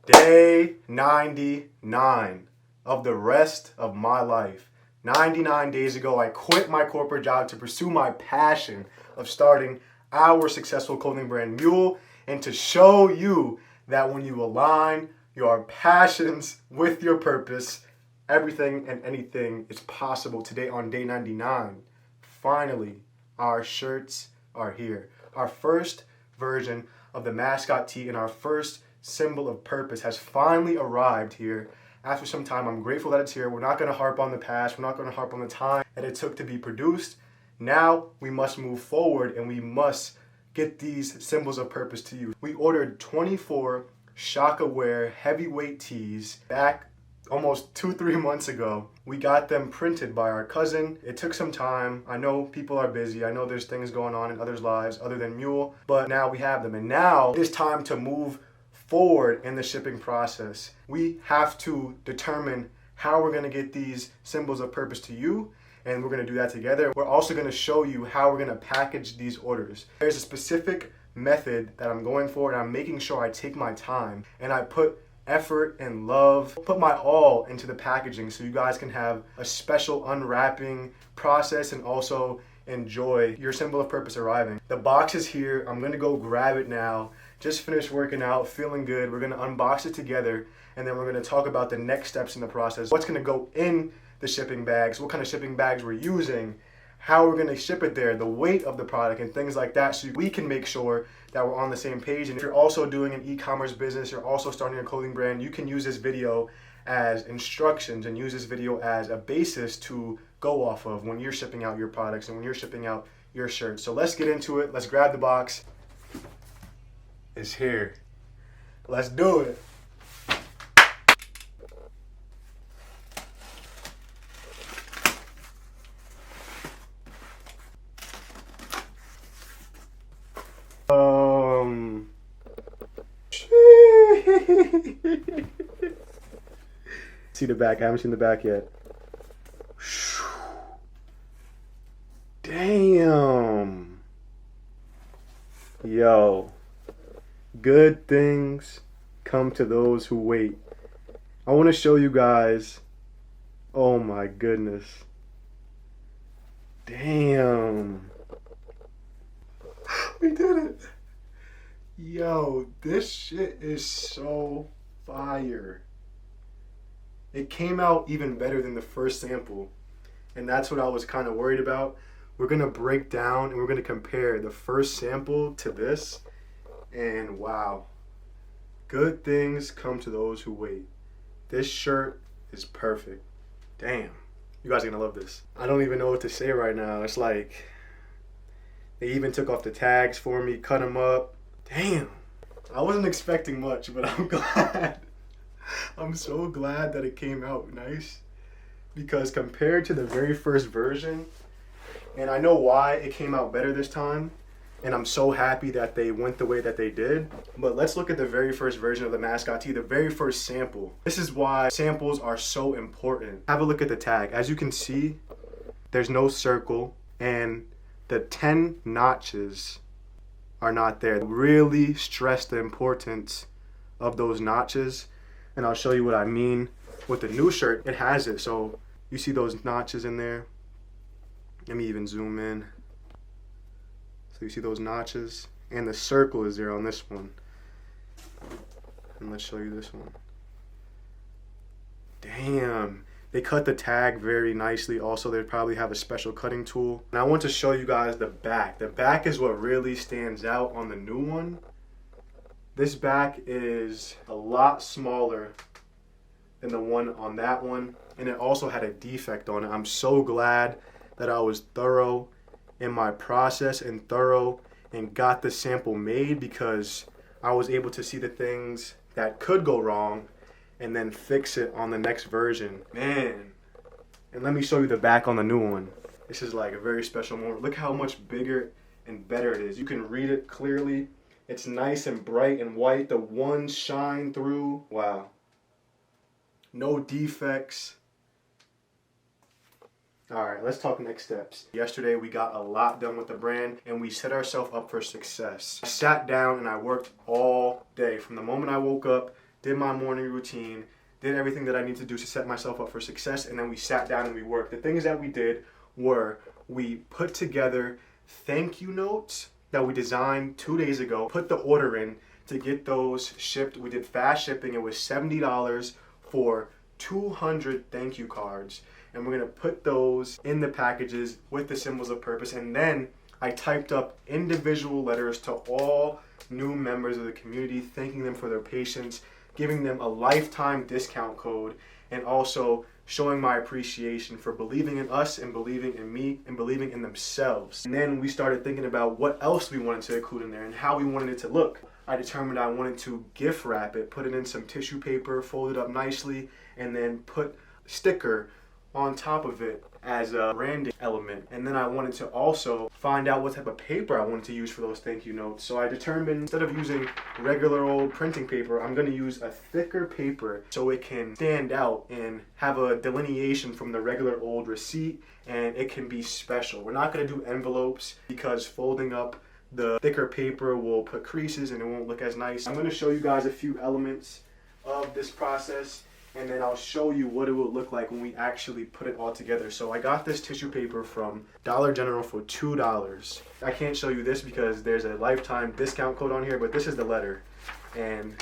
Day 99 of the rest of my life. 99 days ago, I quit my corporate job to pursue my passion of starting our successful clothing brand MUEL, and to show you that when you align your passions with your purpose, everything and anything is possible. Today on day 99, finally, our shirts are here. Our first version of the mascot tee and our first symbol of purpose has finally arrived here after some time. I'm grateful that it's here. We're not going to harp on the past. We're not going to harp on the time that it took to be produced. Now we must move forward and we must get these symbols of purpose to you. We ordered 24 Shaka Wear heavyweight tees back almost 2-3 months ago. We got them printed by our cousin. It took some time. I know people are busy. I know there's things going on in others' lives other than MUEL, but now we have them. And now it is time to move forward in the shipping process. We have to determine how we're going to get these symbols of purpose to you, and we're going to do that together. We're also going to show you how we're going to package these orders. There's a specific method that I'm going for, and I'm making sure I take my time and I put effort and love, put my all into the packaging so you guys can have a special unwrapping process and also enjoy your symbol of purpose arriving. The box is here. I'm going to go grab it now. Just finished working out, feeling good. We're going to unbox it together, and then we're going to talk about the next steps in the process. What's going to go in the shipping bags, what kind of shipping bags we're using, how we're going to ship it there, the weight of the product, and things like that, so we can make sure that we're on the same page. And if you're also doing an e-commerce business, you're also starting a clothing brand, you can use this video as instructions and use this video as a basis to go off of when you're shipping out your products and when you're shipping out your shirts. So let's get into it. Let's grab the box. It's here. Let's do it. See the back? I haven't seen the back yet. Damn. Yo. Good things come to those who wait. I want to show you guys. Oh my goodness. Damn. We did it. Yo, this shit is so fire. It came out even better than the first sample. And that's what I was kind of worried about. We're going to break down and we're going to compare the first sample to this. And wow, good things come to those who wait. This shirt is perfect. Damn, you guys are gonna love this. I don't even know what to say right now. It's like, they even took off the tags for me, cut them up. Damn, I wasn't expecting much, but I'm glad. I'm so glad that it came out nice, because compared to the very first version, and I know why it came out better this time, and I'm so happy that they went the way that they did. But let's look at the very first version of the mascot tee, the very first sample. This is why samples are so important. Have a look at the tag. As you can see, there's no circle, and the 10 notches are not there. Really stress the importance of those notches, and I'll show you what I mean. With the new shirt, it has it. So you see those notches in there? Let me even zoom in. So you see those notches, and the circle is there on this one. And let's show you this one. Damn, they cut the tag very nicely. Also, they probably have a special cutting tool. And I want to show you guys the back. The back is what really stands out on the new one. This back is a lot smaller than the one on that one, and it also had a defect on it. I'm so glad that I was thorough in my process and thorough and got the sample made, because I was able to see the things that could go wrong and then fix it on the next version. Man, and let me show you the back on the new one. This is like a very special moment. Look how much bigger and better it is. You can read it clearly. It's nice and bright and white. The ones shine through. Wow. No defects. Alright, let's talk next steps. Yesterday we got a lot done with the brand and we set ourselves up for success. I sat down and I worked all day. From the moment I woke up did my morning routine, did everything that I need to do to set myself up for success, and then we sat down and we worked. The things that we did were we put together thank you notes that we designed 2 days ago, put the order in to get those shipped. We did fast shipping. It was $70 for 200 thank you cards, and we're gonna put those in the packages with the symbols of purpose. And then I typed up individual letters to all new members of the community, thanking them for their patience, giving them a lifetime discount code, and also showing my appreciation for believing in us and believing in me and believing in themselves. And then we started thinking about what else we wanted to include in there and how we wanted it to look. I determined I wanted to gift wrap it, put it in some tissue paper, fold it up nicely, and then put a sticker on top of it as a branding element. And then I wanted to also find out what type of paper I wanted to use for those thank you notes. So I determined instead of using regular old printing paper, I'm going to use a thicker paper so it can stand out and have a delineation from the regular old receipt, and it can be special. We're not going to do envelopes because folding up the thicker paper will put creases and it won't look as nice. I'm going to show you guys a few elements of this process, and then I'll show you what it will look like when we actually put it all together. So I got this tissue paper from Dollar General for $2. I can't show you this because there's a lifetime discount code on here, but this is the letter. And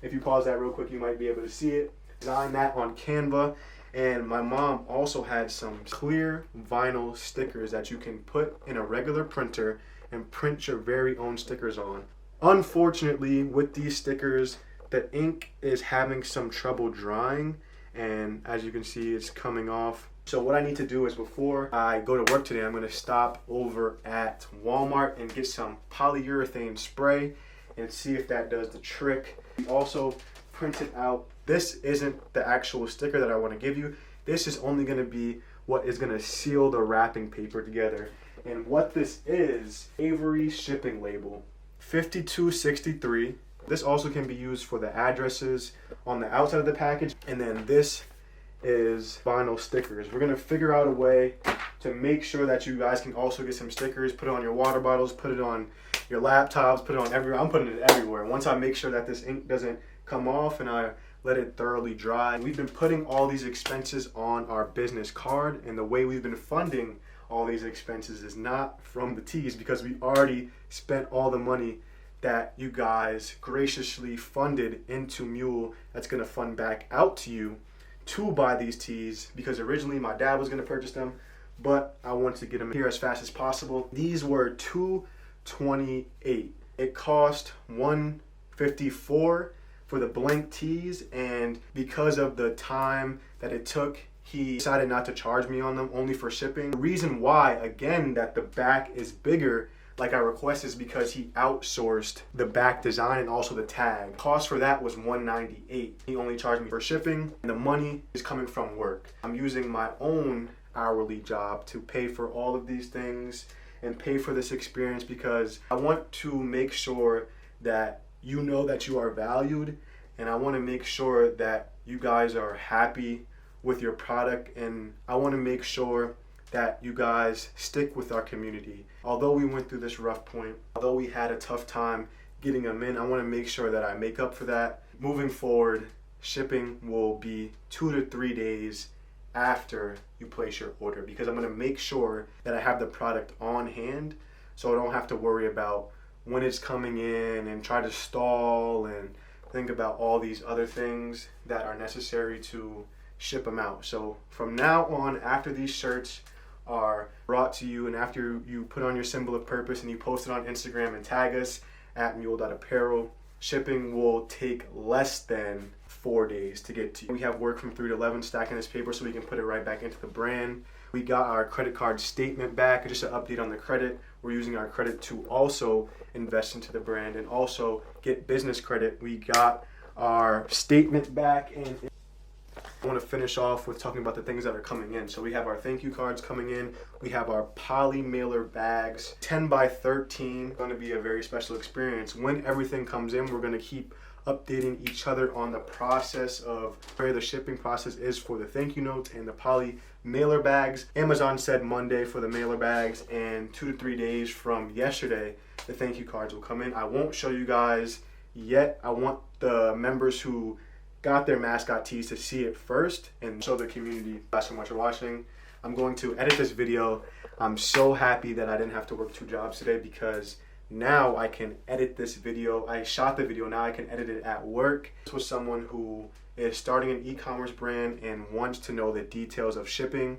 if you pause that real quick, you might be able to see it. Designed that on Canva. And my mom also had some clear vinyl stickers that you can put in a regular printer and print your very own stickers on. Unfortunately, with these stickers, the ink is having some trouble drying, and as you can see, it's coming off. So what I need to do is before I go to work today, I'm gonna stop over at Walmart and get some polyurethane spray and see if that does the trick. We also printed out, this isn't the actual sticker that I wanna give you. This is only gonna be what is gonna seal the wrapping paper together. And what this is, Avery shipping label, 5263. This also can be used for the addresses on the outside of the package. And then this is vinyl stickers. We're gonna figure out a way to make sure that you guys can also get some stickers, put it on your water bottles, put it on your laptops, put it on everywhere. I'm putting it everywhere. Once I make sure that this ink doesn't come off and I let it thoroughly dry. We've been putting all these expenses on our business card, and the way we've been funding all these expenses is not from the tees, because we already spent all the money that you guys graciously funded into MUEL that's gonna fund back out to you to buy these tees, because originally my dad was gonna purchase them, but I wanted to get them here as fast as possible. These were $228. It cost $154 for the blank tees, and because of the time that it took, he decided not to charge me on them, only for shipping. The reason why, again, that the back is bigger like I requested is because he outsourced the back design and also the tag. Cost for that was $198. He only charged me for shipping, and the money is coming from work. I'm using my own hourly job to pay for all of these things and pay for this experience, because I want to make sure that you know that you are valued, and I want to make sure that you guys are happy with your product, and I want to make sure that you guys stick with our community. Although we went through this rough point, although we had a tough time getting them in, I want to make sure that I make up for that. Moving forward, shipping will be 2 to 3 days after you place your order, because I'm going to make sure that I have the product on hand, so I don't have to worry about when it's coming in and try to stall and think about all these other things that are necessary to ship them out. So from now on, after these shirts are brought to you and after you put on your symbol of purpose and you post it on Instagram and tag us at MUEL.apparel, shipping will take less than 4 days to get to you. We have work from 3 to 11 stacking this paper so we can put it right back into the brand. We got our credit card statement back, just an update on the credit. We're using our credit to also invest into the brand and also get business credit. We got our statement back, and I want to finish off with talking about the things that are coming in. So we have our thank you cards coming in. We have our poly mailer bags, 10 by 13. Going to be a very special experience. When everything comes in, we're going to keep updating each other on the process of where the shipping process is for the thank you notes and the poly mailer bags. Amazon said Monday for the mailer bags, and 2 to 3 days from yesterday, the thank you cards will come in. I won't show you guys yet. I want the members who got their mascot tees to see it first and show the community. Thanks so much for watching. I'm going to edit this video. I'm so happy that I didn't have to work 2 jobs today, because now I can edit this video. I shot the video, now I can edit it at work. This was someone who is starting an e-commerce brand and wants to know the details of shipping.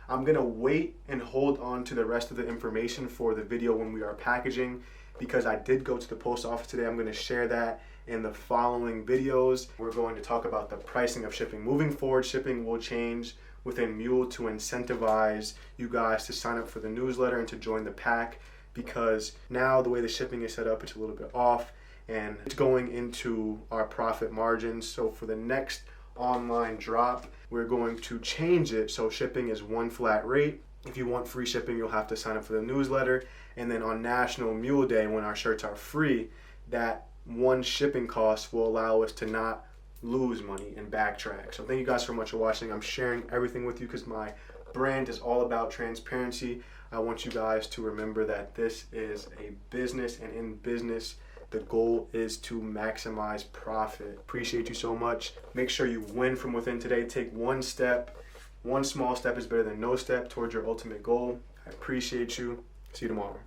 I'm gonna wait and hold on to the rest of the information for the video when we are packaging, because I did go to the post office today. I'm gonna share that in the following videos. We're going to talk about the pricing of shipping. Moving forward, shipping will change within MUEL to incentivize you guys to sign up for the newsletter and to join the pack, because now the way the shipping is set up, it's a little bit off and it's going into our profit margins. So for the next online drop, we're going to change it so shipping is 1 flat rate. If you want free shipping, you'll have to sign up for the newsletter. And then on National Mule Day, when our shirts are free, that one shipping cost will allow us to not lose money and backtrack. So thank you guys so much for watching. I'm sharing everything with you because my brand is all about transparency. I want you guys to remember that this is a business, and in business, the goal is to maximize profit. Appreciate you so much. Make sure you win from within today. Take 1 step. 1 small step is better than no step towards your ultimate goal. I appreciate you. See you tomorrow.